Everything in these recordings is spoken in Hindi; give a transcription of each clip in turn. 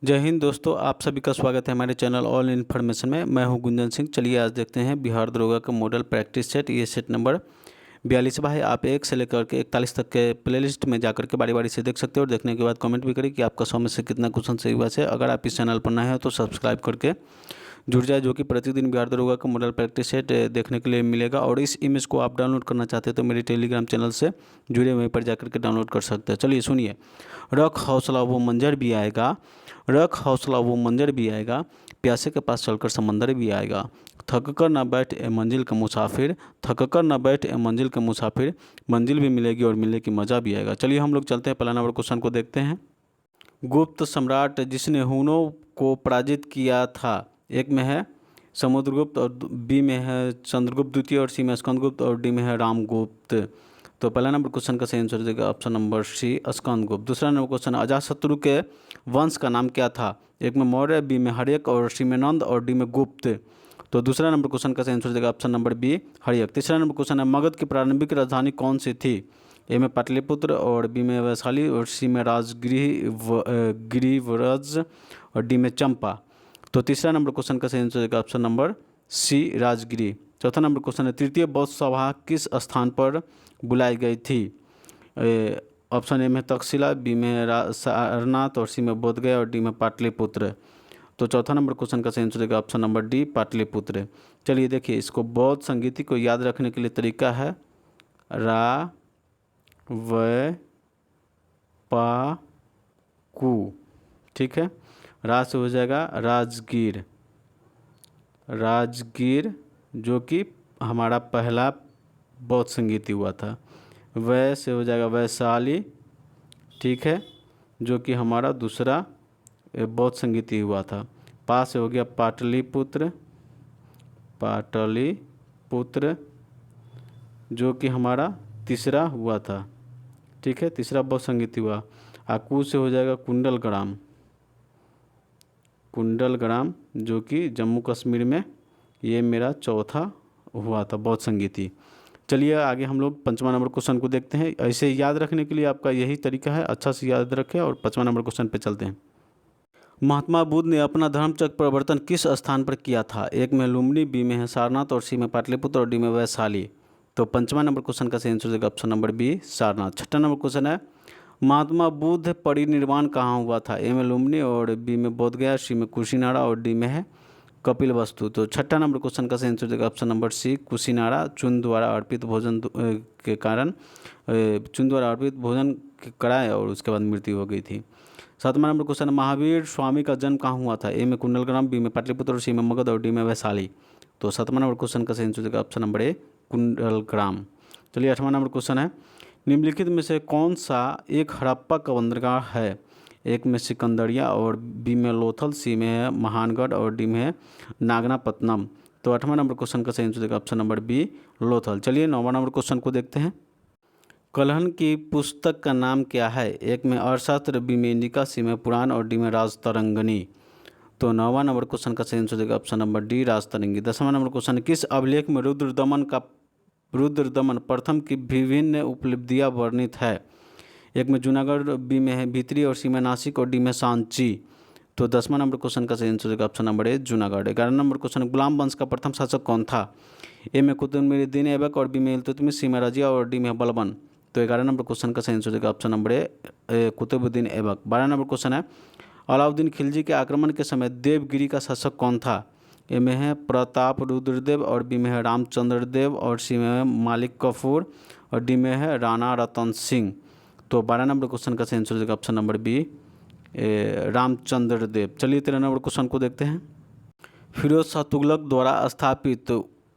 जय हिंद दोस्तों, आप सभी का स्वागत है हमारे चैनल ऑल इन्फॉर्मेशन में। मैं हूं गुंजन सिंह। चलिए आज देखते हैं बिहार दरोगा का मॉडल प्रैक्टिस सेट। ये सेट नंबर 42 है। आप 1 से लेकर के 41 तक के प्लेलिस्ट में जाकर के बारी बारी से देख सकते हो और देखने के बाद कमेंट भी करें कि आपका 100 में से कितना क्वेश्चन सही हुआ है। अगर आप इस चैनल पर नए हैं तो सब्सक्राइब करके जुड़ जाए, जो कि प्रतिदिन बिहार दरोगा का मॉडल प्रैक्टिस सेट देखने के लिए मिलेगा। और इस इमेज को आप डाउनलोड करना चाहते हैं तो मेरे टेलीग्राम चैनल से जुड़े, वहीं पर जाकर के डाउनलोड कर सकते हैं। चलिए सुनिए। रख हौसला वो मंजर भी आएगा, रख हौसला वो मंजर भी आएगा, प्यासे के पास चलकर समंदर भी आएगा। थक कर ना बैठ ए मंजिल का मुसाफिर, थक कर ना बैठ ए मंजिल का मुसाफिर, मंजिल भी मिलेगी और मिलने की मज़ा भी आएगा। चलिए हम लोग चलते हैं, पहला नंबर क्वेश्चन को देखते हैं। गुप्त सम्राट जिसने हुनों को पराजित किया था। एक में है समुद्रगुप्त और बी में है चंद्रगुप्त द्वितीय और सी में स्कंदगुप्त और डी में है रामगुप्त। तो पहला नंबर क्वेश्चन का सही आंसर देगा ऑप्शन नंबर सी स्कंदगुप्त। दूसरा नंबर क्वेश्चन, अजातशत्रु के वंश का नाम क्या था। एक में मौर्य, बी में हर्यक और सी में नंद और डी में गुप्त। तो दूसरा नंबर क्वेश्चन का सही आंसर देगा ऑप्शन नंबर बी हर्यक। तीसरा नंबर क्वेश्चन है, मगध की प्रारंभिक राजधानी कौन सी थी। ए में पाटलिपुत्र और बी में वैशाली और सी में गिरिव्रज और डी में चंपा। तो तीसरा नंबर क्वेश्चन का सही आंसर देगा ऑप्शन नंबर सी राजगिरी। चौथा नंबर क्वेश्चन है, तृतीय बौद्ध सभा किस स्थान पर बुलाई गई थी। ऑप्शन ए में तक्षशिला, बी में सारनाथ और सी में बोधगया और डी में पाटलिपुत्र। तो चौथा नंबर क्वेश्चन का सही आंसर देगा ऑप्शन नंबर डी पाटलिपुत्र। चलिए देखिए, इसको बौद्ध संगीति को याद रखने के लिए तरीका है रा व पा कु। ठीक है, रा से हो जाएगा राजगीर, राजगीर जो कि हमारा पहला बौद्ध संगीति हुआ था। वै से हो जाएगा वैशाली, ठीक है, जो कि हमारा दूसरा बौद्ध संगीति हुआ था। पा से हो गया पाटलिपुत्र, पाटलिपुत्र जो कि हमारा तीसरा हुआ था। ठीक है, तीसरा बौद्ध संगीति हुआ। आकू से हो जाएगा कुंडलग्राम, कुंडलग्राम जो कि जम्मू कश्मीर में, ये मेरा चौथा हुआ था बौद्ध संगीति। चलिए आगे हम लोग पांचवा नंबर क्वेश्चन को देखते हैं। ऐसे याद रखने के लिए आपका यही तरीका है, अच्छा से याद रखें। और पांचवा नंबर क्वेश्चन पे चलते हैं। महात्मा बुद्ध ने अपना धर्मचक्र प्रवर्तन किस स्थान पर किया था। एक में लुम्बिनी, बी में है सारनाथ और सी में पाटलिपुत्र और डी में वैशाली। तो पांचवा नंबर क्वेश्चन का सही आंसर देगा ऑप्शन नंबर बी सारनाथ। छठा नंबर क्वेश्चन है, महात्मा बुद्ध परिनिर्वाण कहाँ हुआ था। ए में लुम्बिनी और बी में बोधगया, सी में कुशीनारा और डी में है कपिल वस्तु। तो छठा नंबर क्वेश्चन का सही आंसर देगा ऑप्शन नंबर सी कुशीनारा। चून द्वारा अर्पित भोजन के कारण, चून द्वारा अर्पित भोजन कराए और उसके बाद मृत्यु हो गई थी। सातवां नंबर क्वेश्चन, महावीर स्वामी का जन्म कहाँ हुआ था। ए में कुंडलग्राम, बी में पाटलिपुत्र और सी में मगध और डी में वैशाली। तो सातवां नंबर क्वेश्चन का सही आंसर देगा ऑप्शन नंबर ए कुंडलग्राम। चलिए आठवां नंबर क्वेश्चन है, निम्नलिखित में से कौन सा एक हड़प्पा का बंदरगाह है। एक में सिकंदरिया और बी में लोथल, सी में है महानगढ़ और डी में है नागनापत्तनम। तो आठवां नंबर क्वेश्चन का सही आंसर देगा ऑप्शन नंबर बी लोथल। चलिए नौवां नंबर क्वेश्चन को देखते हैं। कलहन की पुस्तक का नाम क्या है। एक में अर्थशास्त्र, बी में इंडिका, सी में पुराण और डी में राजतरंगिणी। तो नौवां नंबर क्वेश्चन का सही आंसर देगा ऑप्शन नंबर डी राजतरंगी। दसवां नंबर क्वेश्चन, किस अभिलेख में रुद्रदमन प्रथम की विभिन्न उपलब्धियां वर्णित है। एक में जूनागढ़, बी में है भीतरी और सी में नासिक और डी में सांची। तो 10वां नंबर क्वेश्चन का सही आंसर देगा ऑप्शन नंबर ए जूनागढ़। 11 नंबर क्वेश्चन, गुलाम वंश का प्रथम शासक कौन था। ए में कुतुबुद्दीन ऐबक और बी में इल्तुतमिश, सी में रजिया और डी में बलबन। तो 11 नंबर क्वेश्चन का सही आंसर देगा option number A Qutubuddin Aibak. 12 number question है, अलाउद्दीन खिलजी के आक्रमण के समय देवगिरी का शासक कौन था। ए में है प्रताप रुद्रदेव और बी में है रामचंद्र देव और सी में है मालिक कफूर और डी में है राणा रतन सिंह। तो 12 नंबर क्वेश्चन का सही आंसर देगा ऑप्शन नंबर बी रामचंद्र देव। चलिए 13 नंबर क्वेश्चन को देखते हैं। फिरोज शाह तुगलक द्वारा स्थापित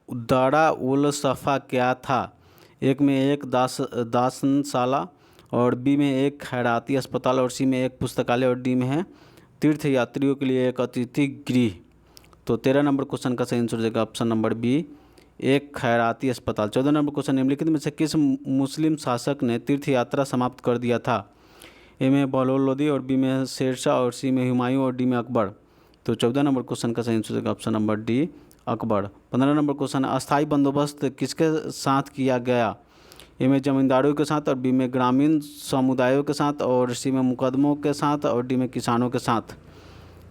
दारा उल सफ़ा क्या था। एक में एक दासनशाला और बी में एक खैराती अस्पताल और सी में एक पुस्तकालय और डी में है तीर्थ यात्रियों के लिए एक अतिथि गृह। तो 13 नंबर क्वेश्चन का सही आंसर देगा ऑप्शन नंबर बी एक खैराती अस्पताल। 14 नंबर क्वेश्चन, निम्नलिखित में से किस मुस्लिम शासक ने तीर्थ यात्रा समाप्त कर दिया था। ए में बहलोल लोदी और बी में शेरशाह और सी में हुमायूं और डी में अकबर। तो 14 नंबर क्वेश्चन का सही आंसर देगा option number D Akbar. 15 number question, अस्थायी बंदोबस्त किसके साथ किया गया। ए में जमींदारों के साथ और बी में ग्रामीण समुदायों के साथ और सी में मुकदमों के साथ और डी में किसानों के साथ।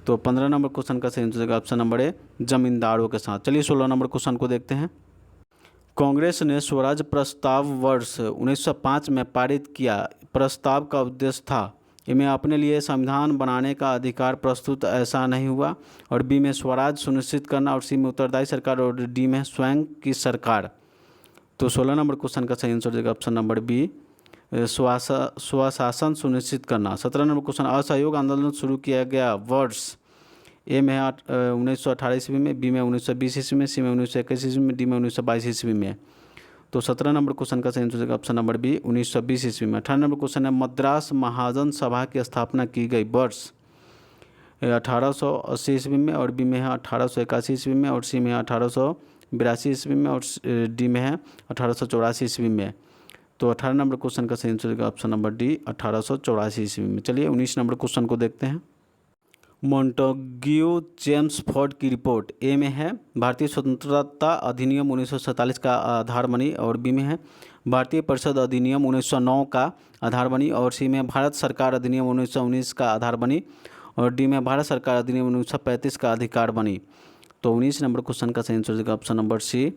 तो 15 नंबर क्वेश्चन का सही आंसर हो जाएगा ऑप्शन नंबर ए, जमींदारों के साथ। चलिए 16 नंबर क्वेश्चन को देखते हैं। कांग्रेस ने स्वराज प्रस्ताव वर्ष 1905 में पारित किया। प्रस्ताव का उद्देश्य था ए में अपने लिए संविधान बनाने का अधिकार प्रस्तुत, ऐसा नहीं हुआ, और बी में स्वराज सुनिश्चित करना, और सी में उत्तरदायी सरकार, और डी में स्वयं की सरकार। तो 16 नंबर क्वेश्चन का सही आंसर हो जाएगा ऑप्शन नंबर बी, स्वशासन सुनिश्चित करना। 17 नंबर क्वेश्चन, असहयोग आंदोलन शुरू किया गया वर्ष ए में 1918 ईस्वी में, बी में 1920 ईस्वी में, सी में 1921 ईस्वी में, डी में 1922 ईस्वी में। तो 17 नंबर क्वेश्चन का सही आंसर हो जाएगा ऑप्शन नंबर बी, 1920 ईस्वी में। 18 नंबर क्वेश्चन है, मद्रास महाजन सभा की स्थापना की गई वर्ष 1880 ईस्वी में, और बी में है 1881 ईस्वी में, और सी में है 1882 ईस्वी में, और डी में है 1884 ईस्वी में। तो 18 नंबर क्वेश्चन का सही आंसर हो जाएगा ऑप्शन नंबर डी, 1884 ईस्वी में। चलिए 19 नंबर क्वेश्चन को देखते हैं। मॉन्टेग्यू चेम्सफोर्ड की रिपोर्ट ए में है भारतीय स्वतंत्रता अधिनियम 1947 का आधार बनी, और बी में है भारतीय परिषद अधिनियम 1909 का आधार बनी, और सी में भारत सरकार अधिनियम 1919 का आधार बनी, और डी में भारत सरकार अधिनियम 1935 का अधिकार बनी। तो 19 नंबर क्वेश्चन का सही आंसर हो जाएगा ऑप्शन नंबर सी,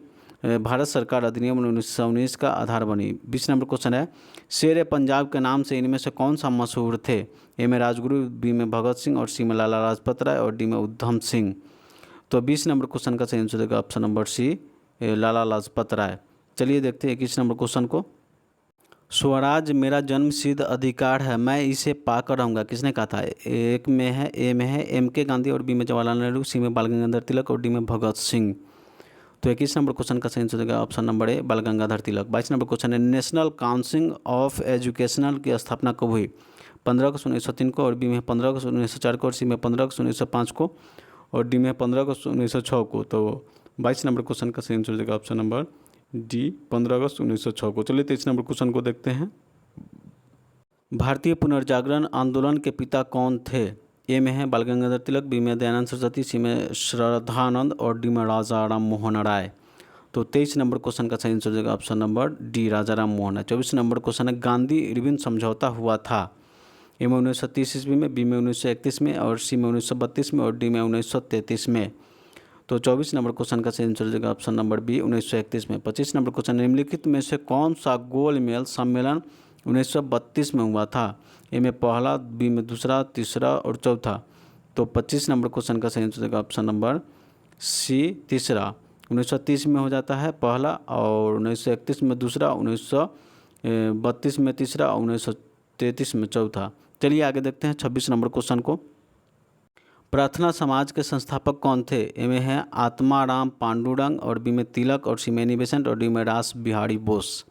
भारत सरकार अधिनियम 1919 का आधार बनी। 20 नंबर क्वेश्चन है, शेर पंजाब के नाम से इनमें से कौन सा मशहूर थे? ए में राजगुरु, बी में भगत सिंह, और सी में लाला लाजपत राय, और डी में उधम सिंह। तो 20 नंबर क्वेश्चन का सही आंसर देगा ऑप्शन नंबर सी, लाला लाजपत राय। चलिए देखते हैं 21 नंबर क्वेश्चन को। स्वराज मेरा जन्मसिद्ध अधिकार है, मैं इसे पाकर रहूँगा, किसने कहा था? एक में है, ए में है एम के गांधी, और बी में जवाहरलाल नेहरू, सी में बाल गंगाधर तिलक, और डी में भगत सिंह। तो 21 नंबर क्वेश्चन का सही आंसर देगा ऑप्शन नंबर ए, बाल गंगाधर तिलक। 22 नंबर क्वेश्चन है, नेशनल काउंसिल ऑफ एजुकेशनल की स्थापना कब हुई? 15 अगस्त 1903 को, और बी में 15 अगस्त 1904 को, और सी में 15 अगस्त 1905 को, और डी में 15 अगस्त 1906 को। तो 22 नंबर क्वेश्चन का सही आंसर देगा ऑप्शन नंबर डी, 15 अगस्त 1906 को। चलिए 23 नंबर क्वेश्चन को देखते हैं। भारतीय पुनर्जागरण आंदोलन के पिता कौन थे? ए में है बाल गंगाधर तिलक, बी में दयानंद सरस्वती, सी में श्रद्धानंद, और डी में राजा राम मोहन राय। तो 23 नंबर क्वेश्चन का सही आंसर हो जाएगा ऑप्शन नंबर डी, राजा राम मोहन राय। 24 नंबर क्वेश्चन है, गांधी इरविन समझौता हुआ था? ए में 1930 ईस्वी में, बी में 1931 में, और सी में 1932 में, और डी में 1933 में। तो 24 नंबर क्वेश्चन का सही आंसर हो जाएगा ऑप्शन नंबर बी, 1931 में। 25 नंबर क्वेश्चन, निम्नलिखित में से कौन सा गोलमेज सम्मेलन 1932 में हुआ था? ए में पहला, बी में दूसरा, तीसरा और चौथा। तो 25 नंबर क्वेश्चन का सही आंसर देगा ऑप्शन नंबर सी, तीसरा। 1930 में हो जाता है पहला, और 1931 में दूसरा, 1932 में तीसरा, और 1933 में चौथा। चलिए आगे देखते हैं 26 नंबर क्वेश्चन को। प्रार्थना समाज के संस्थापक कौन थे? ए में है आत्माराम पांडुरंग, और बी में तिलक, और सी में एनी बेसेंट, और डी में रास बिहारी बोस।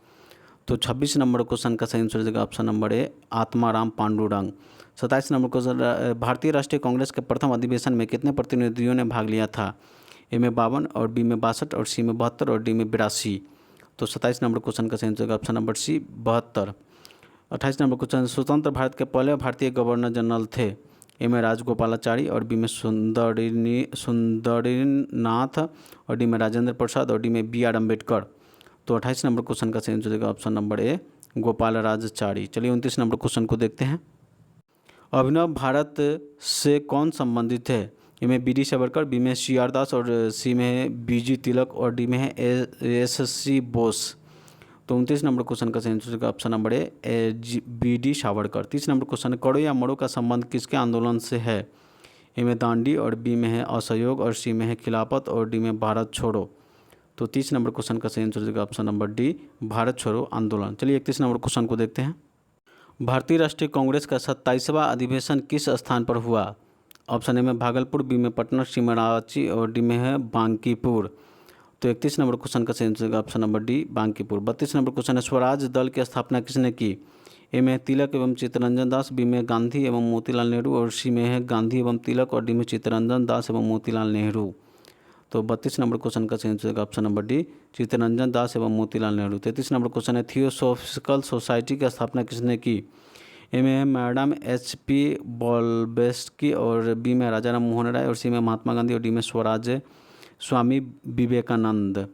तो 26 नंबर क्वेश्चन का सही आंसर हो जाएगा ऑप्शन नंबर ए, आत्माराम पांडुरंग। 27 नंबर क्वेश्चन, भारतीय राष्ट्रीय कांग्रेस के प्रथम अधिवेशन में कितने प्रतिनिधियों ने भाग लिया था? ए में 52, और बी में 62, और सी में 72, और डी में 82। तो 27 नंबर क्वेश्चन का सही आंसर होगा option number C, 72। 28 number question, स्वतंत्र भारत के पहले भारतीय गवर्नर जनरल थे? ए में राजगोपालाचारी, और बी में सुंदरीनाथ, और डी में राजेंद्र प्रसाद, और डी में बी आर अम्बेडकर। तो 28 नंबर क्वेश्चन का सही आंसर देगा ऑप्शन नंबर ए, गोपालराजचारी। चलिए 29 नंबर क्वेश्चन को देखते हैं। अभिनव भारत से कौन संबंधित है? ए में बी डी सावरकर, बी में सी आर दास, और सी में है बी जी तिलक, और डी में है एस सी बोस। तो 29 नंबर क्वेश्चन का सही answer option number A, B D Savarkar. 30 number question, कड़ो या मड़ो का संबंध किसके आंदोलन से है? ए में दांडी, और बी में है असहयोग, और सी में है खिलाफत, और डी में भारत छोड़ो। तो 30 नंबर क्वेश्चन का सही आंसर देगा ऑप्शन नंबर डी, भारत छोड़ो आंदोलन। चलिए 31 नंबर क्वेश्चन को देखते हैं। भारतीय राष्ट्रीय कांग्रेस का 27वां अधिवेशन किस स्थान पर हुआ? ऑप्शन ए में भागलपुर, बी में पटना, सी में रांची, और डी में है बांकीपुर। तो 31 नंबर क्वेश्चन का सही आंसर देगा option number D, Bankipur. 32 number question है, स्वराज दल की स्थापना किसने की? ए में तिलक एवं चित्तरंजन दास, बी में गांधी एवं मोतीलाल नेहरू, और सी में है गांधी एवं तिलक, और डी में चित्तरंजन दास एवं मोतीलाल नेहरू। तो 32 नंबर क्वेश्चन का सही आंसर देगा option number D, Chittaranjan Das एवं मोतीलाल नेहरू। 33 नंबर क्वेश्चन है, थियोसॉफिकल सोसाइटी की स्थापना किसने की? ए में है मैडम HP ब्लॉवेट्स्की, और बी में राजा राम मोहन राय, और सी में महात्मा गांधी, और डी में स्वामी विवेकानंद।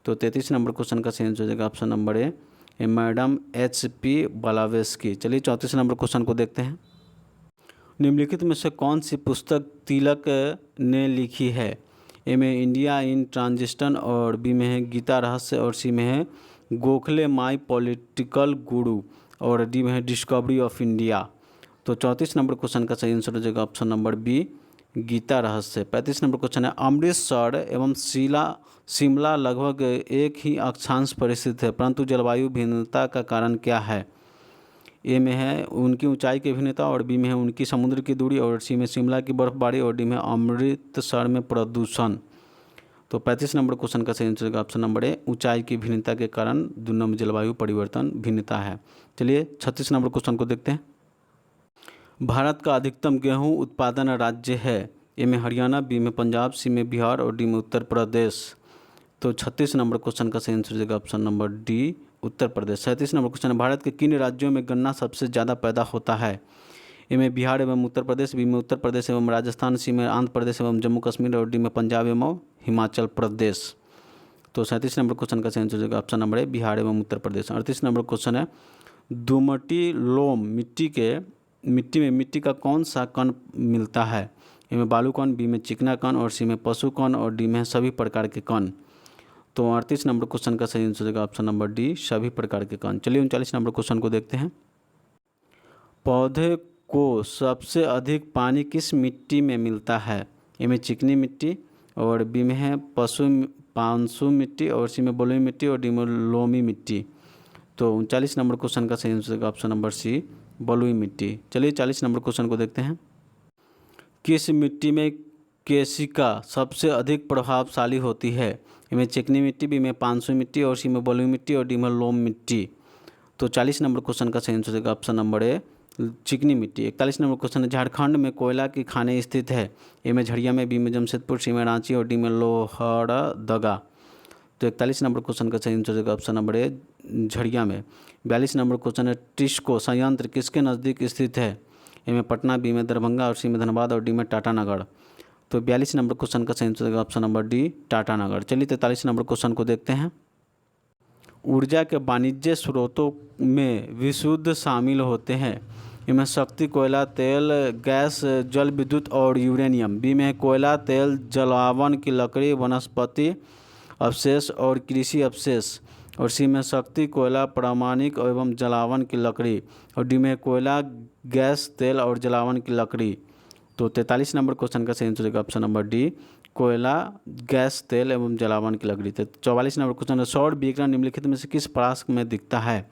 तो 33 नंबर क्वेश्चन का सही आंसर हो जाएगा ऑप्शन नंबर ए, मैडम HP ब्लॉवेट्स्की। चलिए 34 नंबर क्वेश्चन को देखते हैं। निम्नलिखित में से कौन सी पुस्तक तिलक ने लिखी है? ए में इंडिया इन ट्रांजिशन और बी में है गीता रहस्य और सी में है गोखले माई पॉलिटिकल गुरु और डी में है डिस्कवरी ऑफ इंडिया। तो 34 नंबर क्वेश्चन का सही आंसर हो जाएगा ऑप्शन नंबर बी गीता रहस्य। 35 नंबर क्वेश्चन है अमृतसर एवं शिमला लगभग एक ही अक्षांश पर स्थित है परंतु जलवायु भिन्नता का कारण क्या है? ए में है उनकी ऊंचाई की भिन्नता और बी में है उनकी समुद्र की दूरी और सी में शिमला की बर्फबारी और डी में अमृतसर में प्रदूषण। तो 35 नंबर क्वेश्चन का सही आंसर ऑप्शन नंबर ए ऊंचाई की भिन्नता के कारण दोनों में जलवायु परिवर्तन भिन्नता है। चलिए 36 नंबर क्वेश्चन को देखते हैं। भारत का अधिकतम गेहूं उत्पादन राज्य है? ए में हरियाणा, बी में पंजाब, सी में बिहार और डी में उत्तर प्रदेश। तो 36 नंबर क्वेश्चन का सही आंसर हो जाएगा option number D Uttar Pradesh. 37 number question है भारत के किन राज्यों में गन्ना सबसे ज़्यादा पैदा होता है? ए में बिहार एवं उत्तर प्रदेश, बी में उत्तर प्रदेश एवं राजस्थान, सी में आंध्र प्रदेश एवं जम्मू कश्मीर और डी में पंजाब एवं हिमाचल प्रदेश। तो 37 नंबर क्वेश्चन का सही आंसर हो जाएगा ऑप्शन नंबर ए बिहार एवं उत्तर प्रदेश। 38 नंबर क्वेश्चन है दोमटी लोम मिट्टी में मिट्टी का कौन सा कण मिलता है? ए में बालू कण, बी में चिकना कण और सी में पशु कण और डी में सभी प्रकार के कण। तो 38 नंबर क्वेश्चन का सही आंसर हो जाएगा ऑप्शन नंबर डी सभी प्रकार के कण। चलिए 39 नंबर क्वेश्चन को देखते हैं। पौधे को सबसे अधिक पानी किस मिट्टी में मिलता है? ए में चिकनी मिट्टी और बी में है पांसु मिट्टी और सी में बलुई मिट्टी और डी में लोमी मिट्टी। तो 39 नंबर क्वेश्चन का सही आंसर होगा ऑप्शन नंबर सी बलुई मिट्टी। चलिए 40 नंबर क्वेश्चन को देखते हैं। किस मिट्टी में केशिका सबसे अधिक प्रभावशाली होती है? ए में चिकनी मिट्टी, बी में पांसु मिट्टी और सी में बलुई मिट्टी और डी में लोम मिट्टी। तो 40 नंबर क्वेश्चन का सही आंसर होगा ऑप्शन नंबर ए चिकनी मिट्टी। 41 नंबर क्वेश्चन है झारखंड में कोयला की खानें स्थित है? ए में झरिया में, बी में जमशेदपुर, सी में रांची और डी में लोहरदगा। तो 41 नंबर क्वेश्चन का सही आंसर होगा ऑप्शन नंबर ए झरिया में। 42 नंबर क्वेश्चन है टिस्को संयंत्र किसके नज़दीक स्थित है? ए में पटना, बी में दरभंगा और सी में धनबाद और डी में टाटानगर। तो 42 नंबर क्वेश्चन का सही आंसर होगा ऑप्शन नंबर डी टाटानगर। चलिए 43 नंबर क्वेश्चन को देखते हैं। ऊर्जा के वाणिज्य स्रोतों में विशुद्ध शामिल होते हैं? ए में शक्ति, कोयला, तेल, गैस, जल विद्युत और यूरेनियम। बी में कोयला, तेल, जलावन की लकड़ी, वनस्पति अवशेष और कृषि अवशेष और सी में शक्ति, कोयला, प्रामाणिक एवं जलावन की लकड़ी और डी में कोयला, गैस, तेल और जलावन की लकड़ी। तो 43 नंबर क्वेश्चन का सही आंसर होगा ऑप्शन नंबर डी कोयला, गैस, तेल एवं जलावन की लकड़ी। तो 44 नंबर क्वेश्चन है सौर विकिरण निम्नलिखित में से किस परास में दिखता है?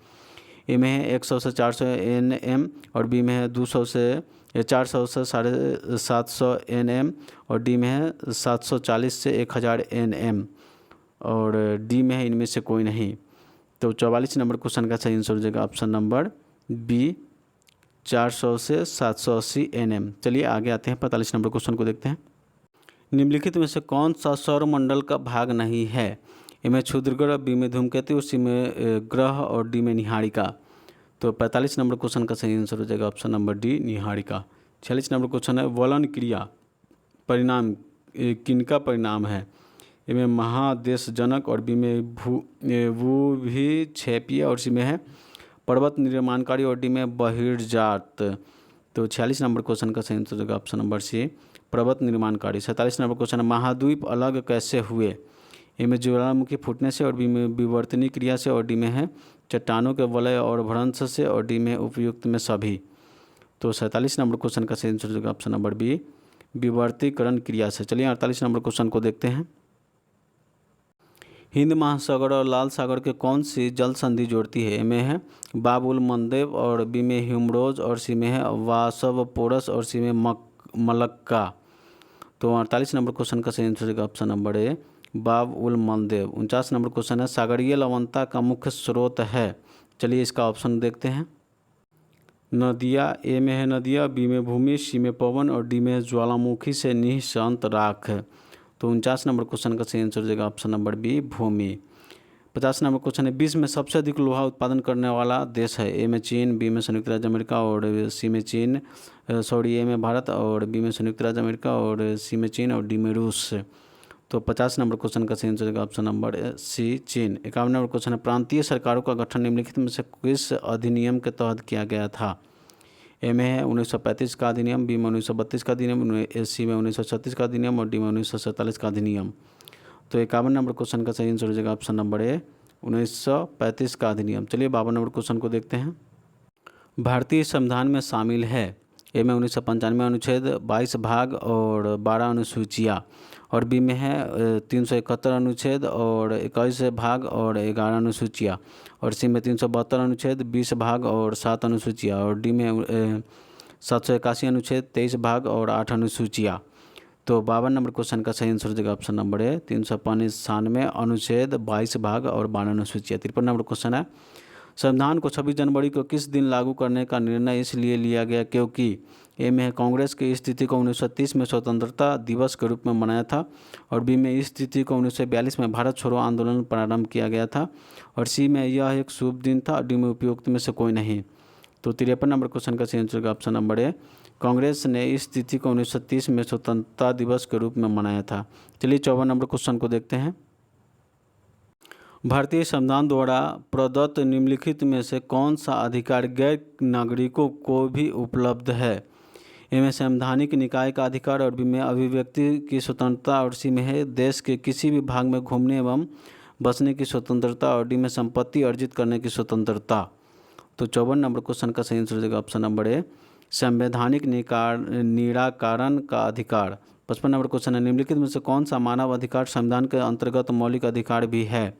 ए में है 100 से 400 nm और बी में है 200 से 400 से 750 nm और डी में है 740 से 1000 nm और डी में है इनमें से कोई नहीं। तो 44 नंबर क्वेश्चन का सही आंसर हो जाएगा ऑप्शन नंबर बी 400 से 780 nm। चलिए आगे आते हैं 45 नंबर क्वेश्चन को देखते हैं। निम्नलिखित में से कौन सा सौरमंडल का भाग नहीं है? ए में क्षुद्र ग्रह, बी में धूमकेतु, सी में ग्रह और डी में निहारिका। तो 45 नंबर क्वेश्चन का सही आंसर हो जाएगा option number D Niharika. 46 number question है वलन क्रिया परिणाम किनका परिणाम है? ए में महादेशजनक और बी में भूभिक्षेपीय और सी में है पर्वत निर्माणकारी और डी में बहिर्जात। तो 46 नंबर क्वेश्चन का सही आंसर होगा ऑप्शन नंबर सी पर्वत निर्माणकारी। 47 नंबर क्वेश्चन है महाद्वीप अलग कैसे हुए? ए में ज्वालामुखी फूटने से और बी में विवर्तनीय क्रिया से और डी में है चट्टानों के वलय और भ्रंश से और डी में उपयुक्त में सभी। तो 47 नंबर क्वेश्चन का सही आंसर होगा ऑप्शन नंबर बी विवर्तीकरण क्रिया से। चलिए 48 नंबर क्वेश्चन को देखते हैं। हिंद महासागर और लाल सागर के कौन सी जल संधि जोड़ती है? ए में है बाब उल मंदेब और बी में ह्यूमरोज और सी में है वासवपोरस और सी में मलक्का। तो 48 नंबर क्वेश्चन का सही आंसर होगा ऑप्शन नंबर ए बाब उल मंदेब। 49 नंबर क्वेश्चन है सागरीय लवणता का मुख्य स्रोत है? चलिए इसका ऑप्शन देखते हैं। नदियाँ, ए में है नदियाँ, बी में भूमि, सी में पवन और डी में है ज्वालामुखी से निःसंत राख। तो 49 नंबर क्वेश्चन का सही आंसर हो जाएगा ऑप्शन नंबर बी भूमि। 50 नंबर क्वेश्चन है विश्व में सबसे अधिक लोहा उत्पादन करने वाला देश है? ए में चीन, बी में संयुक्त राज्य अमेरिका और सी में चीन ए में भारत और बी में संयुक्त राज्य अमेरिका और सी में चीन और डी में रूस। तो 50 नंबर क्वेश्चन का सही आंसर होगा ऑप्शन नंबर सी चीन। 51 नंबर क्वेश्चन है प्रांतीय सरकारों का गठन निम्नलिखित में से किस अधिनियम के तहत किया गया था? ए में है 1935 का अधिनियम, बी में 1932 का अधिनियम, सी में 1936 का अधिनियम और डी में 1947 का अधिनियम। तो 51 नंबर क्वेश्चन का सही आंसर हो जाएगा ऑप्शन नंबर ए 1935 का अधिनियम। चलिए 52 नंबर क्वेश्चन को देखते हैं। भारतीय संविधान में शामिल है ए में 1995 अनुच्छेद 22 भाग और 12 अनुसूचियाँ, और बी में है 371 अनुच्छेद और 21 भाग और 11 अनुसूचियाँ, और सी में 372 अनुच्छेद 20 भाग और 7 अनुसूचियाँ, और डी में 781 अनुच्छेद 23 भाग और 8 अनुसूचियाँ। तो 52 नंबर क्वेश्चन का सही आंसर हो जाएगा ऑप्शन नंबर ए 395 अनुच्छेद 22 भाग और 12 अनुसूचियाँ। 53 नंबर क्वेश्चन है, संविधान को 26 जनवरी को किस दिन लागू करने का निर्णय इसलिए लिया गया क्योंकि ए में है कांग्रेस की इस तिथि को 1930 में स्वतंत्रता दिवस के रूप में मनाया था, और बी में इस तिथि को 1942 में भारत छोड़ो आंदोलन प्रारंभ किया गया था, और सी में यह एक शुभ दिन था, और डी में उपयुक्त में से कोई नहीं। तो 53 नंबर क्वेश्चन का सही आंसर होगा ऑप्शन नंबर ए कांग्रेस ने इस तिथि को 1930 में स्वतंत्रता दिवस के रूप में मनाया था। चलिए 54 नंबर क्वेश्चन को देखते हैं। भारतीय संविधान द्वारा प्रदत्त निम्नलिखित में से कौन सा अधिकार गैर नागरिकों को भी उपलब्ध है? ए में संवैधानिक निकाय का अधिकार, और बी में अभिव्यक्ति की स्वतंत्रता, और सी में है देश के किसी भी भाग में घूमने एवं बसने की स्वतंत्रता, और डी में संपत्ति अर्जित करने की स्वतंत्रता। तो 54 नंबर क्वेश्चन का सही आंसर हो जाएगा ऑप्शन नंबर ए संवैधानिक निराकरण का अधिकार। 55 नंबर क्वेश्चन है, निम्नलिखित में से कौन सा मानव अधिकार संविधान के अंतर्गत मौलिक अधिकार भी है?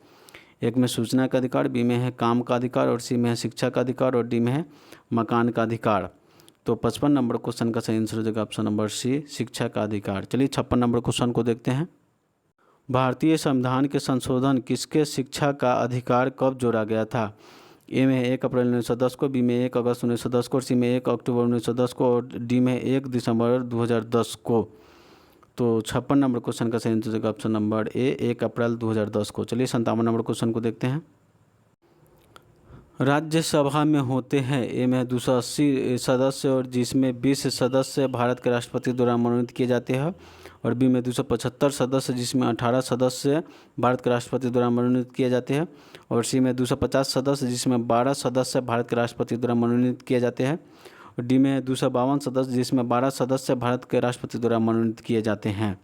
एक में सूचना का अधिकार, बी में है काम का अधिकार, और सी में है शिक्षा का अधिकार, और डी में है मकान का अधिकार। तो 55 नंबर क्वेश्चन का सही आंसर हो जाएगा ऑप्शन नंबर सी शिक्षा का अधिकार। चलिए 56 नंबर क्वेश्चन को देखते हैं। भारतीय संविधान के संशोधन किसके शिक्षा का अधिकार कब जोड़ा गया था? ए में 1 अप्रैल 1910 को, बी में 1 अगस्त 1910 को, और सी में 1 अक्टूबर 1910 को, और डी में 1 दिसंबर 2010 को। तो 56 नंबर क्वेश्चन का सही आंसर होगा ऑप्शन नंबर ए 1 अप्रैल 2010 को। चलिए 57 नंबर क्वेश्चन को देखते हैं। राज्यसभा में होते हैं ए में 280 सदस्य, और जिसमें 20 सदस्य भारत के राष्ट्रपति द्वारा मनोनीत किए जाते हैं, और बी में 275 सदस्य जिसमें 18 सदस्य भारत के राष्ट्रपति द्वारा मनोनीत किए जाते हैं, और सी में 250 सदस्य जिसमें 12 सदस्य भारत के राष्ट्रपति द्वारा मनोनीत किए जाते हैं, और डी में 252 सदस्य जिसमें 12 सदस्य भारत के राष्ट्रपति द्वारा मनोनीत किए जाते हैं।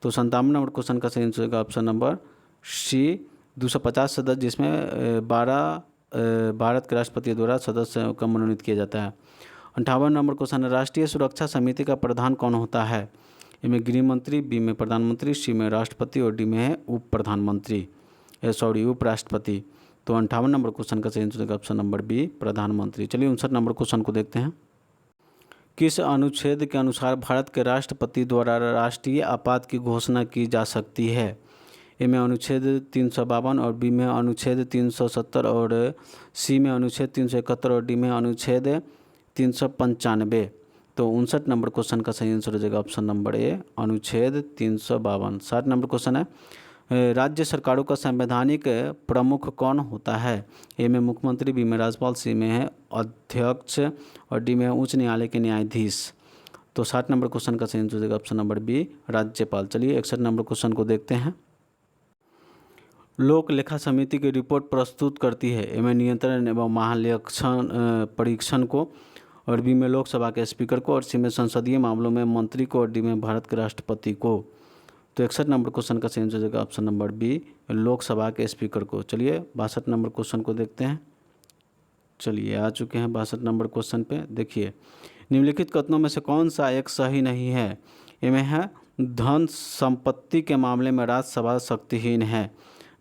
तो 57 नंबर क्वेश्चन का सही आंसर होगा ऑप्शन नंबर सी 250 सदस्य जिसमें 12 भारत के राष्ट्रपति द्वारा सदस्य का मनोनीत किया जाता है। 58 नंबर क्वेश्चन है, राष्ट्रीय सुरक्षा समिति का प्रधान कौन होता है? ए में गृह मंत्री, बी में प्रधानमंत्री, सी में राष्ट्रपति, और डी में है उप प्रधानमंत्री उपराष्ट्रपति। तो 58 नंबर क्वेश्चन का सही आंसर होगा ऑप्शन नंबर बी प्रधानमंत्री। चलिए 59 नंबर क्वेश्चन को देखते हैं। किस अनुच्छेद के अनुसार भारत के राष्ट्रपति द्वारा राष्ट्रीय आपात की घोषणा की जा सकती है? ए में अनुच्छेद 352, और बी में अनुच्छेद 370, और सी में अनुच्छेद 371, और डी में अनुच्छेद 395। तो 59 नंबर क्वेश्चन का सही आंसर हो जाएगा ऑप्शन नंबर ए अनुच्छेद 352। 60 नंबर क्वेश्चन है, राज्य सरकारों का संवैधानिक प्रमुख कौन होता है? ए में मुख्यमंत्री, बी में राज्यपाल, सी में है अध्यक्ष, और डी में उच्च न्यायालय के न्यायाधीश। तो 60 नंबर क्वेश्चन का सही आंसर हो जाएगा ऑप्शन नंबर बी राज्यपाल। चलिए 61 नंबर क्वेश्चन को देखते हैं। लोक लेखा समिति की रिपोर्ट प्रस्तुत करती है। ए में नियंत्रण एवं महालेखाक्षण परीक्षण को, और बी में लोकसभा के स्पीकर को, और सी में संसदीय मामलों में मंत्री को, और डी में भारत के राष्ट्रपति को। तो 61 नंबर क्वेश्चन का सही आंसर हो जाएगा ऑप्शन नंबर बी लोकसभा के स्पीकर को। चलिए 62 नंबर क्वेश्चन को देखते हैं। चलिए आ चुके हैं 62 नंबर क्वेश्चन पे। देखिए, निम्नलिखित कथनों में से कौन सा एक सही नहीं है? ए में है धन संपत्ति के मामले में राज्यसभा शक्तिहीन है,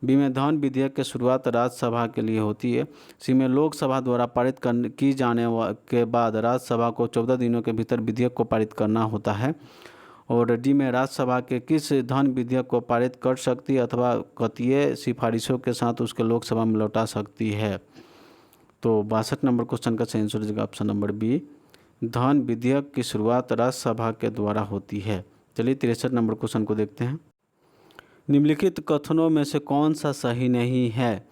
बी में धन विधेयक की शुरुआत राज्यसभा के लिए होती है, सी में लोकसभा द्वारा पारित की जाने के बाद राज्यसभा को 14 दिनों के भीतर विधेयक को पारित करना होता है, और डी में राज्यसभा के किस धन विधेयक को पारित कर सकती है अथवा कतिय सिफारिशों के साथ उसके लोकसभा में लौटा सकती है। तो 62 नंबर क्वेश्चन का सही आंसर हो जाएगा ऑप्शन नंबर बी धन विधेयक की शुरुआत राज्यसभा के द्वारा होती है। चलिए 63 नंबर क्वेश्चन को देखते हैं। निम्नलिखित कथनों में से कौन सा सही नहीं है?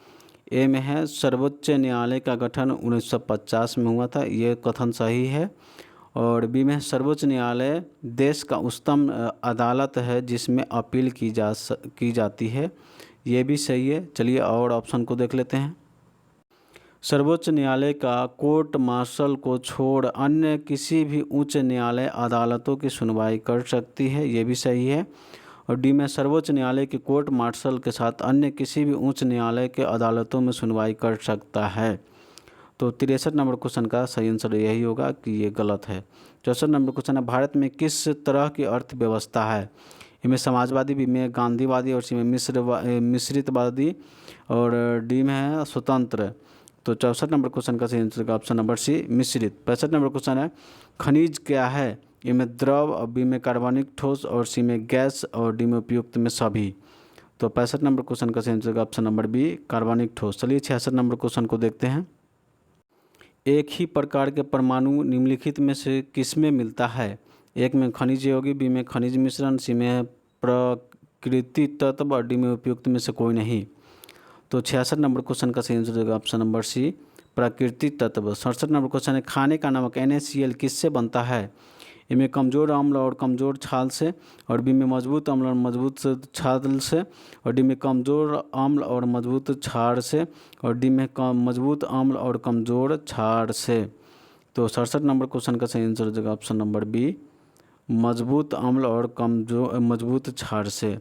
ए में है सर्वोच्च न्यायालय का गठन 1950 में हुआ था, ये कथन सही है, और बी में सर्वोच्च न्यायालय देश का उच्चतम अदालत है जिसमें अपील की जाती है, ये भी सही है। चलिए और ऑप्शन को देख लेते हैं। सर्वोच्च न्यायालय का कोर्ट मार्शल को छोड़ अन्य किसी भी उच्च न्यायालय अदालतों की सुनवाई कर सकती है, ये भी सही है। और डी में सर्वोच्च न्यायालय के कोर्ट मार्शल के साथ अन्य किसी भी उच्च न्यायालय के अदालतों में सुनवाई कर सकता है। तो 63 नंबर क्वेश्चन का सही आंसर यही होगा कि ये गलत है। 64 नंबर क्वेश्चन है, भारत में किस तरह की अर्थव्यवस्था है? इनमें समाजवादी, बी में गांधीवादी और सी में मिश्रितवादी और डी में है स्वतंत्र। तो 64 नंबर क्वेश्चन का सही आंसर का ऑप्शन नंबर सी मिश्रित। 65 नंबर क्वेश्चन है, खनिज क्या है? ए में द्रव और बी में कार्बनिक ठोस और सी में गैस और डी में उपयुक्त में सभी। तो 65 नंबर क्वेश्चन का सही आंसर का ऑप्शन नंबर बी कार्बनिक ठोस। चलिए 66 नंबर क्वेश्चन को देखते हैं। एक ही प्रकार के परमाणु निम्नलिखित में से किसमें मिलता है? एक में खनिज योगी, बी में खनिज मिश्रण, सी में प्रकृति तत्व और डी में उपयुक्त में से कोई नहीं। तो 66 नंबर क्वेश्चन का सही आंसर होगा ऑप्शन नंबर सी प्राकृतिक तत्व। 67 नंबर क्वेश्चन है, खाने का नमक NaCl किससे बनता है? ए में कमजोर अम्ल और कमजोर छाल से और बी में मजबूत अम्ल और मजबूत छाल से और डी में कमजोर अम्ल और मजबूत क्षार से और डी में मजबूत अम्ल और कमजोर क्षार से। तो 67 नंबर क्वेश्चन का सही आंसर हो जाएगा ऑप्शन नंबर बी मजबूत अम्ल और कमजोर मजबूत क्षार से।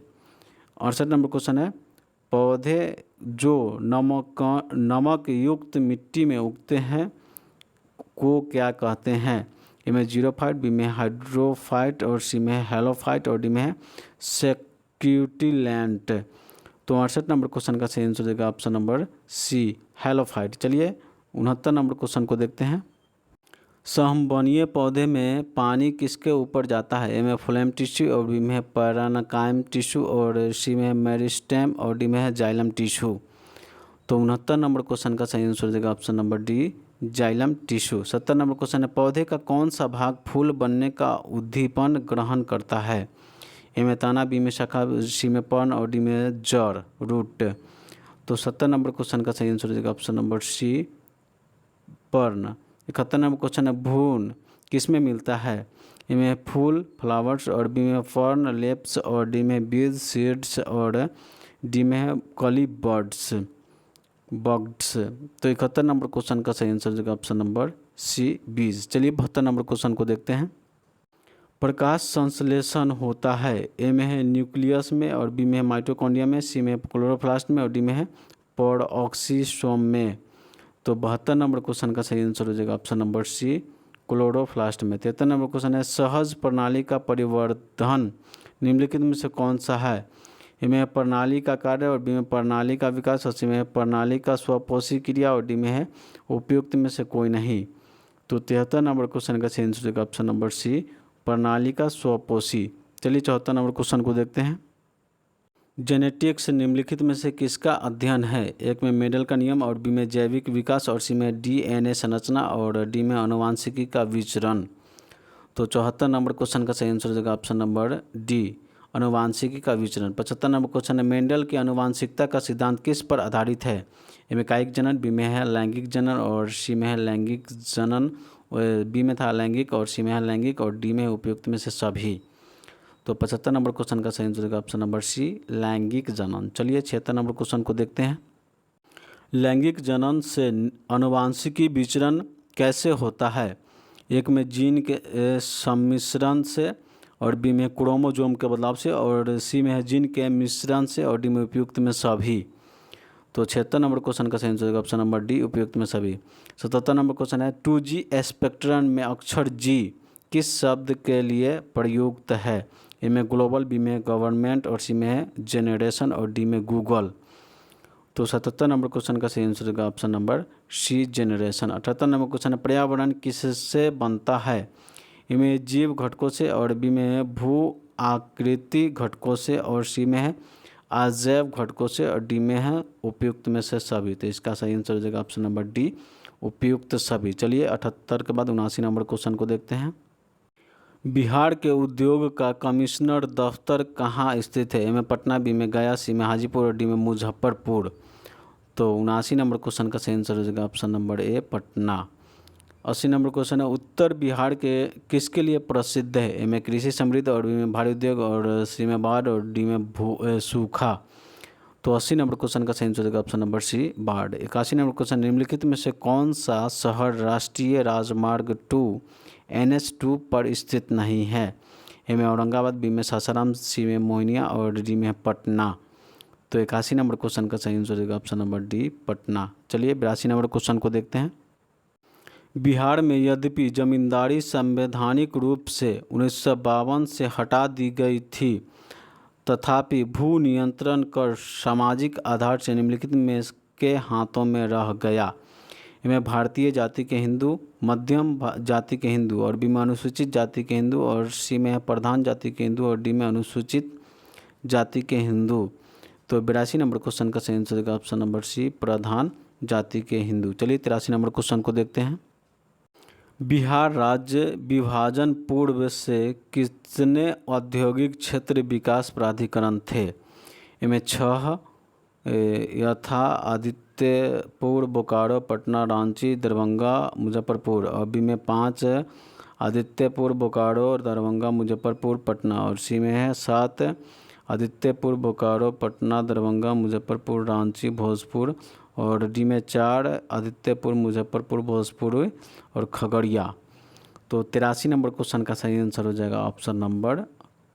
68 नंबर क्वेश्चन है, पौधे जो नमक युक्त मिट्टी में उगते हैं को क्या कहते हैं? ए में जीरोफाइट, बी में हाइड्रोफाइट और सी में हेलोफाइट और डी में है सेक्यूटिलैंट। तो 68 नंबर क्वेश्चन का सही आंसर देगा ऑप्शन नंबर सी हेलोफाइट। चलिए 69 नंबर क्वेश्चन को देखते हैं। सहम्बनीय पौधे में पानी किसके ऊपर जाता है? ए में फ्लोएम टिश्यू और बी में है पैराकाइम टिश्यू और सी में है मेरिस्टेम और डी में है जाइलम टिश्यू। तो 69 नंबर क्वेश्चन का सही आंसर देगा option number D xylem tissue. 70 number question है, पौधे का कौन सा भाग फूल बनने का उद्दीपन ग्रहण करता है? ए में तना, बी में शाखा, सी में पर्ण और डी में जड़ रूट। तो 70 नंबर क्वेश्चन का सही आंसर देगा ऑप्शन नंबर सी पर्ण। 71 नंबर क्वेश्चन है, भ्रूण किस में मिलता है? ए में फूल फ्लावर्स और बी में फर्न लेप्स और डी में बीज सीड्स और डी में है कली बर्ड्स। तो 71 नंबर क्वेश्चन का सही आंसर होगा ऑप्शन नंबर सी बीज। चलिए 72 नंबर क्वेश्चन को देखते हैं। प्रकाश संश्लेषण होता है? ए में है न्यूक्लियस में और बी में है माइटोकॉन्ड्रिया में, सी में क्लोरोप्लास्ट में और डी में है पेरोक्सीसोम में। तो 72 नंबर क्वेश्चन का सही आंसर हो जाएगा ऑप्शन नंबर सी क्लोरोप्लास्ट में। 73 नंबर क्वेश्चन है, सहज प्रणाली का परिवर्धन निम्नलिखित में से कौन सा है? ए में प्रणाली का कार्य और बी में प्रणाली का विकास और सी में प्रणाली का स्वपोषी क्रिया और डी में है उपयुक्त में से कोई नहीं। तो 73 नंबर क्वेश्चन का सही आंसर होगा ऑप्शन नंबर सी प्रणाली का स्वपोषी। चलिए 74 नंबर क्वेश्चन को देखते हैं। जेनेटिक्स निम्नलिखित में से किसका अध्ययन है? एक में मेडल का नियम और बी में जैविक विकास और सी में DNA संरचना और डी में आनुवांशिकी का विचरण। तो 74 नंबर क्वेश्चन का सही आंसर होगा ऑप्शन नंबर डी आनुवांशिकी का विचरण। 75 नंबर क्वेश्चन है, मेंडल की आनुवांशिकता का सिद्धांत किस पर आधारित है? ए में कायिक जनन, बी में है लैंगिक जनन और सी में है लैंगिक जनन, बी में था लैंगिक और सी में है लैंगिक और डी में है उपयुक्त में से सभी। तो 75 नंबर क्वेश्चन का सही आंसर होगा ऑप्शन नंबर सी लैंगिक जनन। चलिए 76 नंबर क्वेश्चन को देखते हैं। लैंगिक जनन से आनुवांशिकी विचरण कैसे होता है? एक में जीन के सम्मिश्रण से और बी में क्रोमोजोम के बदलाव से और सी में है जीन के मिश्रण से और डी में उपयुक्त में सभी। तो 76 नंबर क्वेश्चन का सही आंसर होगा ऑप्शन नंबर डी उपयुक्त में सभी। 77 नंबर क्वेश्चन है, 2G स्पेक्ट्रम में अक्षर G किस शब्द के लिए प्रयुक्त है? ए में ग्लोबल, बी में गवर्नमेंट और सी में है जेनरेशन और डी में गूगल। तो 77 नंबर क्वेश्चन का सही आंसर होगा option number C generation. 78 number question है, पर्यावरण किससे बनता है? ए में जीव घटकों से और बी में है भू आकृति घटकों से और सी में है अजैव घटकों से और डी में है उपयुक्त में से सभी। तो इसका सही आंसर हो जाएगा ऑप्शन नंबर डी उपयुक्त सभी। चलिए 78 के बाद 79 नंबर क्वेश्चन को देखते हैं। बिहार के उद्योग का कमिश्नर दफ्तर कहाँ स्थित है? ए में पटना, बी में गया, सी में हाजीपुर और डी में मुजफ्फरपुर। तो 79 नंबर क्वेश्चन का सही आंसर हो जाएगा ऑप्शन नंबर ए पटना। 80 नंबर क्वेश्चन है, उत्तर बिहार के किसके लिए प्रसिद्ध है? ए में कृषि समृद्ध और बी में भारी उद्योग और सी में बाढ़ और डी में सूखा। तो 80 नंबर क्वेश्चन का सही आंसर हो जाएगा ऑप्शन नंबर सी बाढ़। 81 नंबर क्वेश्चन, निम्नलिखित में से कौन सा शहर राष्ट्रीय राजमार्ग 2 NH2 पर स्थित नहीं है? ए में औरंगाबाद, बी में सासाराम, सी में मोहनिया और डी में पटना। तो 81 नंबर क्वेश्चन का सही आंसर हो जाएगा ऑप्शन नंबर डी पटना। चलिए 82 नंबर क्वेश्चन को देखते हैं। बिहार में यद्यपि जमींदारी संवैधानिक रूप से 1952 से हटा दी गई थी, तथापि भू नियंत्रण कर सामाजिक आधार से निम्नलिखित में के हाथों में रह गया। इनमें भारतीय जाति के हिंदू, मध्यम जाति के हिंदू और बी में अनुसूचित जाति के हिंदू और सी में प्रधान जाति के हिंदू और डी में अनुसूचित जाति के हिंदू। तो 82 नंबर क्वेश्चन का सही आंसर होगा ऑप्शन नंबर सी प्रधान जाति के हिंदू। चलिए 83 नंबर क्वेश्चन को देखते हैं। बिहार राज्य विभाजन पूर्व से कितने औद्योगिक क्षेत्र विकास प्राधिकरण थे? इनमें 6 यथा आदित्यपुर, बोकारो, पटना, रांची, दरभंगा, मुजफ्फरपुर और बी में 5 आदित्यपुर, बोकारो, दरभंगा, मुजफ्फरपुर, पटना और सी में है 7 आदित्यपुर, बोकारो, पटना, दरभंगा, मुजफ्फरपुर, रांची, भोजपुर और डी में 4 आदित्यपुर, मुजफ्फरपुर, भोजपुर और खगड़िया। तो 83 नंबर क्वेश्चन का सही आंसर हो जाएगा ऑप्शन नंबर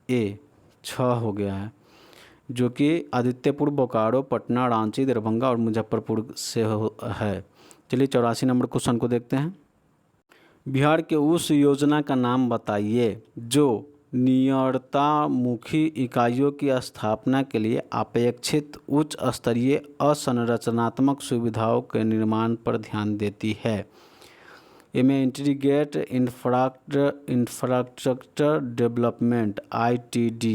ए 6 हो गया है, जो कि आदित्यपुर, बोकारो, पटना, रांची, दरभंगा और मुजफ्फरपुर से है। चलिए 84 नंबर क्वेश्चन को देखते हैं। बिहार के उस योजना का नाम बताइए जो नियरतामुखी इकाइयों की स्थापना के लिए अपेक्षित उच्च स्तरीय असंरचनात्मक सुविधाओं के निर्माण पर ध्यान देती है। इनमें इंटीग्रेट इंफ्रास्ट्रक्चर डेवलपमेंट ITD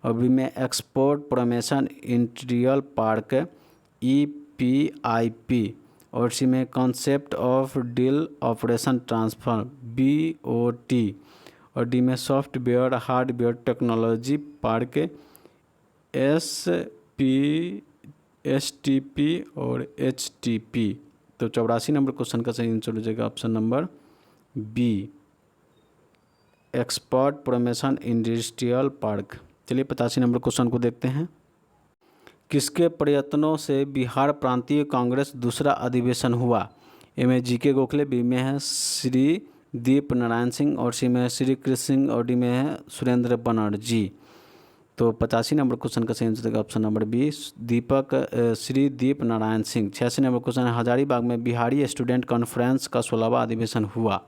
और बी में export promotion industrial park EPIP और सी में concept of deal operation transfer BOT और डी में software hardware technology park STP और HTP। तो 84 नंबर क्वेश्चन का सही आंसर हो जाएगा option number B export promotion industrial park. चलिए 85 नंबर क्वेश्चन को देखते हैं। किसके प्रयत्नों से बिहार प्रांतीय कांग्रेस दूसरा अधिवेशन हुआ? ए में GK गोखले, बी में है श्री दीप नारायण सिंह और सी में है श्री कृष्ण सिंह और डी में है सुरेंद्र बनर्जी। तो 85 नंबर क्वेश्चन का सही आंसर देगा ऑप्शन नंबर बी श्री दीप नारायण सिंह। 86 नंबर क्वेश्चन है, हजारीबाग में बिहारी स्टूडेंट कॉन्फ्रेंस का 16वां अधिवेशन हुआ।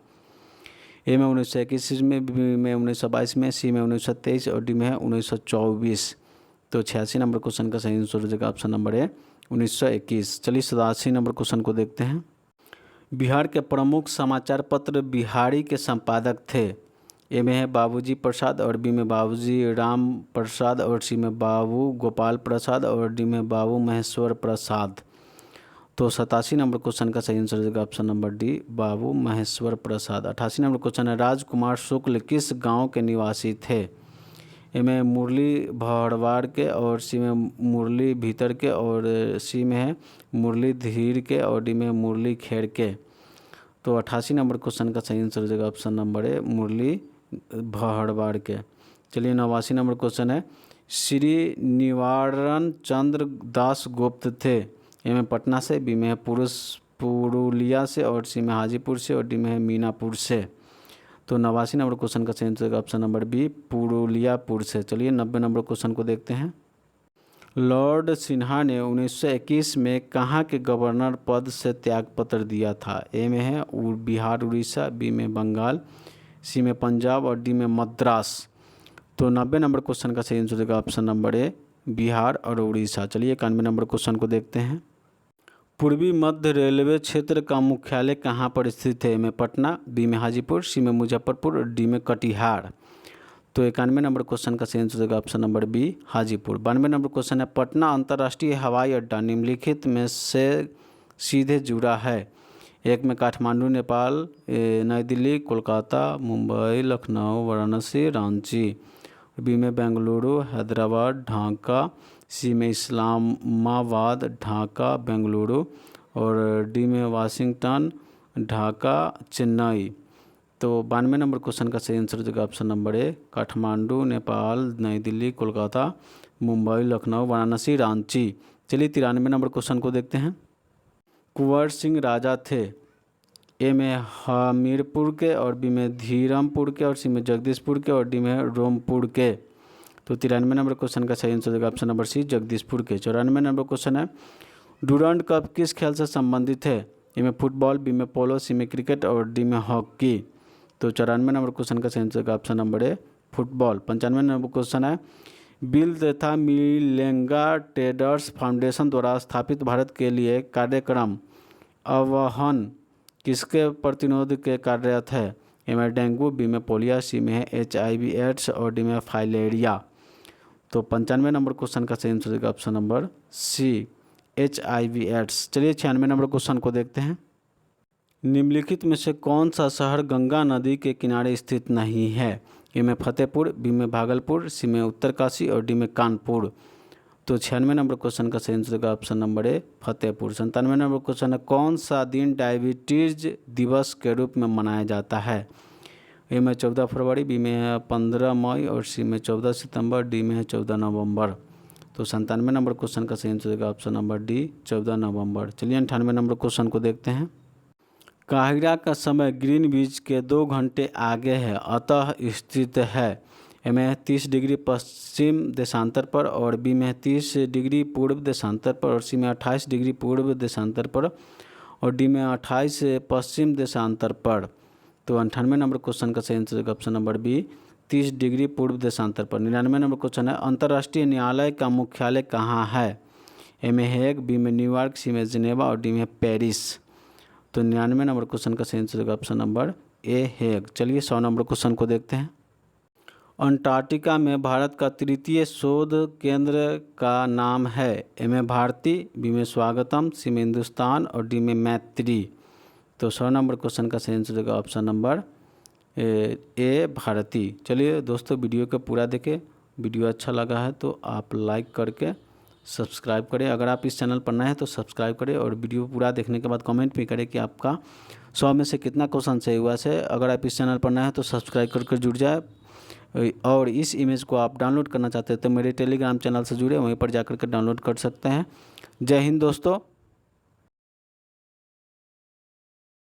ए में 1921 में, बी में 1922 में, सी में 1923 और डी में है 1924। तो 86 नंबर क्वेश्चन का सही आंसर हो जाएगा ऑप्शन नंबर ए 1921। चलिए 87 नंबर क्वेश्चन को देखते हैं। बिहार के प्रमुख समाचार पत्र बिहारी के संपादक थे। ए में है बाबूजी प्रसाद और बी में बाबूजी राम प्रसाद और सी में बाबू गोपाल प्रसाद और डी में बाबू महेश्वर प्रसाद। तो 87 नंबर क्वेश्चन का सही आंसर हो जाएगा ऑप्शन नंबर डी बाबू महेश्वर प्रसाद। 88 नंबर क्वेश्चन है, राजकुमार शुक्ल किस गांव के निवासी थे? ए में मुरली भड़वाड़ के और सी में मुरली भीतर के और सी में है मुरली धीर के और डी में मुरली खेड़ के। तो 88 नंबर क्वेश्चन का सही आंसर हो जाएगा ऑप्शन नंबर ए मुरली भड़वाड़ के। चलिए 89 नंबर क्वेश्चन है, श्री निवारण चंद्र दास गुप्त थे। ए में पटना से, बी में है पुरुलिया से और सी में हाजीपुर से और डी में है मीनापुर से। तो 89 नंबर क्वेश्चन का सही आंसर ऑप्शन नंबर बी पुरुलियापुर से। चलिए 90 नंबर क्वेश्चन को देखते हैं। लॉर्ड सिन्हा ने 1921 में कहाँ के गवर्नर पद से त्यागपत्र दिया था? ए में है बिहार उड़ीसा, बी में बंगाल, सी में पंजाब और डी में मद्रास। तो 90 नंबर क्वेश्चन का सही आंसर होगा ऑप्शन नंबर ए बिहार और उड़ीसा। चलिए 91 नंबर क्वेश्चन को देखते हैं। पूर्वी मध्य रेलवे क्षेत्र का मुख्यालय कहाँ पर स्थित है? ए में पटना, बी में हाजीपुर, सी में मुजफ्फरपुर और डी में कटिहार। तो 91 नंबर क्वेश्चन का सही आंसर होगा option number B Hajipur. 92 number question है, पटना अंतर्राष्ट्रीय हवाई अड्डा निम्नलिखित में से सीधे जुड़ा है? एक में काठमांडू नेपाल, नई दिल्ली, कोलकाता, मुंबई, लखनऊ, वाराणसी, रांची, बी में बेंगलुरु, हैदराबाद, ढाका, सी में इस्लामाबाद, ढाका, बेंगलुरु और डी में वाशिंगटन, ढाका, चेन्नई। तो 92 नंबर क्वेश्चन का सही आंसर हो जाएगा ऑप्शन नंबर ए काठमांडू नेपाल, नई दिल्ली, कोलकाता, मुंबई, लखनऊ, वाराणसी, रांची। चलिए 93 नंबर क्वेश्चन को देखते हैं। कुंवर सिंह राजा थे, ए में हमीरपुर के और बी में धीरमपुर के और सी में जगदीशपुर के और डी में रोमपुर के। तो 93 नंबर क्वेश्चन का सही आंसर होगा ऑप्शन नंबर सी, जगदीशपुर के। 94 नंबर क्वेश्चन है, डूरंड कप किस खेल से संबंधित है, ए में फुटबॉल, बी में पोलो, सी में क्रिकेट और डी में हॉकी। तो 94 नंबर क्वेश्चन का सही आंसर होगा ऑप्शन नंबर ए, फुटबॉल। 95 नंबर क्वेश्चन है, बिल तथा मिलेंगा ट्रेडर्स फाउंडेशन द्वारा स्थापित भारत के लिए कार्यक्रम आह्वान किसके प्रतिरोध के कार्यरत है, ए में डेंगू, बी में पोलियो, सी में है HIV एड्स और डी में फाइलेरिया। तो 95 नंबर क्वेश्चन का सही आंसर होगा option number C, HIV AIDS. चलिए 96 नंबर क्वेश्चन को देखते हैं। निम्नलिखित में से कौन सा शहर गंगा नदी के किनारे स्थित नहीं है, ए में फतेहपुर, बी में भागलपुर, सी में उत्तरकाशी और डी में कानपुर। तो 96 नंबर क्वेश्चन का सही आंसर होगा ऑप्शन नंबर ए, फतेहपुर। 97 नंबर क्वेश्चन है, कौन सा दिन डायबिटीज दिवस के रूप में मनाया जाता है, ए में 14 फरवरी, बी में है 15 मई और सी में 14 सितंबर, डी में है 14 नवंबर। तो 97 नंबर क्वेश्चन का सही आंसर होगा ऑप्शन नंबर डी, 14 नवंबर। चलिए 98 नंबर क्वेश्चन को देखते हैं। काहिरा का समय ग्रीनविच के 2 घंटे आगे है, अतः स्थित है, ए में 30 डिग्री पश्चिम देशांतर पर और बी में 30 डिग्री पूर्व देशांतर पर और सी में 28 डिग्री पूर्व देशांतर पर और डी में 28 पश्चिम देशांतर पर। तो 98 नंबर क्वेश्चन का सही आंसर होगा ऑप्शन नंबर बी, 30 डिग्री पूर्व देशांतर पर। 99 नंबर क्वेश्चन है, अंतर्राष्ट्रीय न्यायालय का मुख्यालय कहाँ है, ए में हेग, बी में न्यूयॉर्क, सी में जिनेवा और डी में पेरिस। तो 99 नंबर क्वेश्चन का सही आंसर होगा ऑप्शन नंबर ए, हेग। चलिए 100 नंबर क्वेश्चन को देखते हैं। अंटार्कटिका में भारत का तृतीय शोध केंद्र का नाम है, ए में भारती, बी में स्वागतम, सी में हिंदुस्तान और डी में मैत्री। तो 100 नंबर क्वेश्चन का सही आंसर होगा ऑप्शन नंबर ए, भारती। चलिए दोस्तों, वीडियो को पूरा देखें। वीडियो अच्छा लगा है तो आप लाइक करके सब्सक्राइब करें। अगर आप इस चैनल पर नए हैं तो सब्सक्राइब करें और वीडियो पूरा देखने के बाद कमेंट भी करें कि आपका 100 में से कितना क्वेश्चन सही हुआ है। अगर आप इस चैनल पर नए हैं तो सब्सक्राइब करके जुड़ जाए। और इस इमेज को आप डाउनलोड करना चाहते हैं तो मेरे टेलीग्राम चैनल से जुड़े, वहीं पर जाकर के डाउनलोड कर सकते हैं। जय हिंद दोस्तों।